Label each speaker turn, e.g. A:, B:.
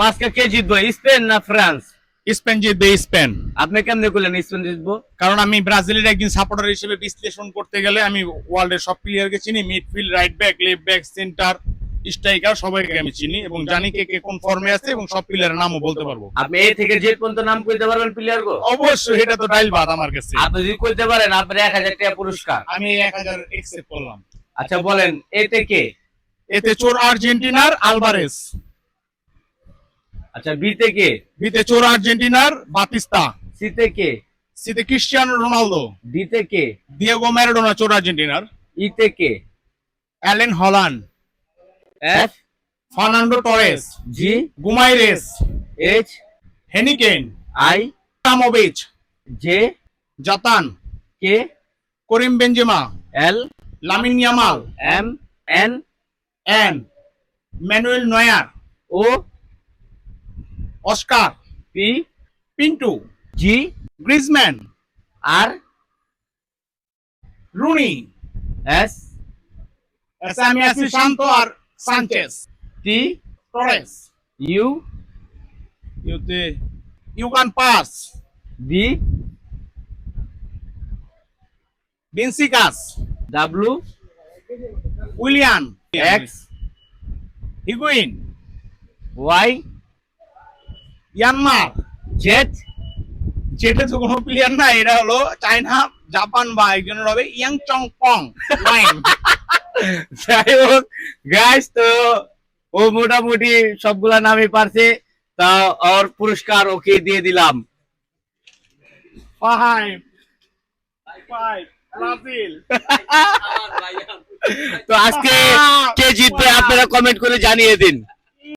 A: 5 কে জিতবো, স্পেন না France?
B: Spain জিতবে, স্পেন।
A: আপনি কেমনে করলেন স্পেন জিতবো?
B: কারণ আমি ব্রাজিলের একজন সাপোর্টার হিসেবে বিশ্লেষণ করতে গেলে আমি ওয়ার্ল্ডের সব প্লেয়ারকে চিনি, midfield, right back, left back, centre, striker সবাইকে আমি চিনি এবং জানি কে কে কোন ফর্মে আছে এবং সব প্লেয়ারের নামও বলতে পারবো।
A: আপনি এ থেকে জেড পর্যন্ত নাম কইতে পারবেন প্লেয়ার গো?
B: অবশ্যই, এটা তো ডাইল ভাত আমার কাছে।
A: আপনি যদি কইতে পারেন আপনার 1000 টাকা পুরস্কার।
B: আমি 1000 অ্যাকসেপ্ট করলাম।
A: আচ্ছা বলেন, এতে কে?
B: এতে চোর আর্জেন্টিনার আলভারেস।
A: আচ্ছা বিতে কে?
B: বিতে চোর আর্জেন্টিনার বাতিস্তা।
A: সিতে কে?
B: সিতে ক্রিস্টিয়ানো রোনালদো।
A: ডিতে কে?
B: দিয়েগো ম্যারাডোনা চোর আর্জেন্টিনার।
A: ইতে কে?
B: Erling Haaland.
A: F?
B: Fernando Torres.
A: G?
B: Guimaraes.
A: H?
B: Heineken.
A: I?
B: Ibrahimovic.
A: J?
B: Zlatan.
A: K?
B: Karim Benzema.
A: L?
B: Lamine Yamal.
A: M? N?
B: N Manuel Neuer.
A: O?
B: Oscar.
A: P?
B: Pinto.
A: G?
B: Griezmann.
A: R?
B: Rooney.
A: S?
B: আমি আছি শান্ত আর Sanchez.
A: T?
B: Torres.
A: U?
B: ইউতে you can pass.
A: B?
B: বেনসিকাস।
A: W?
B: Willian.
A: X?
B: Higuain.
A: Y?
B: ইয়ানমার।
A: Z?
B: যেটা তো কোনো প্লেয়ার না, এটা হলো চায়না, জাপান বা একজনের হবে ইয়াং চং পং লাইন।
A: যাই হোক গাইস, তো ও মোটামুটি সবগুলা নামই পারছে, তা ওর পুরস্কার ওকে দিয়ে দিলাম।
B: 5 ব্রাজিল।
A: তো আজকে কে জিতবে আপনারা কমেন্ট করে জানিয়ে দিন।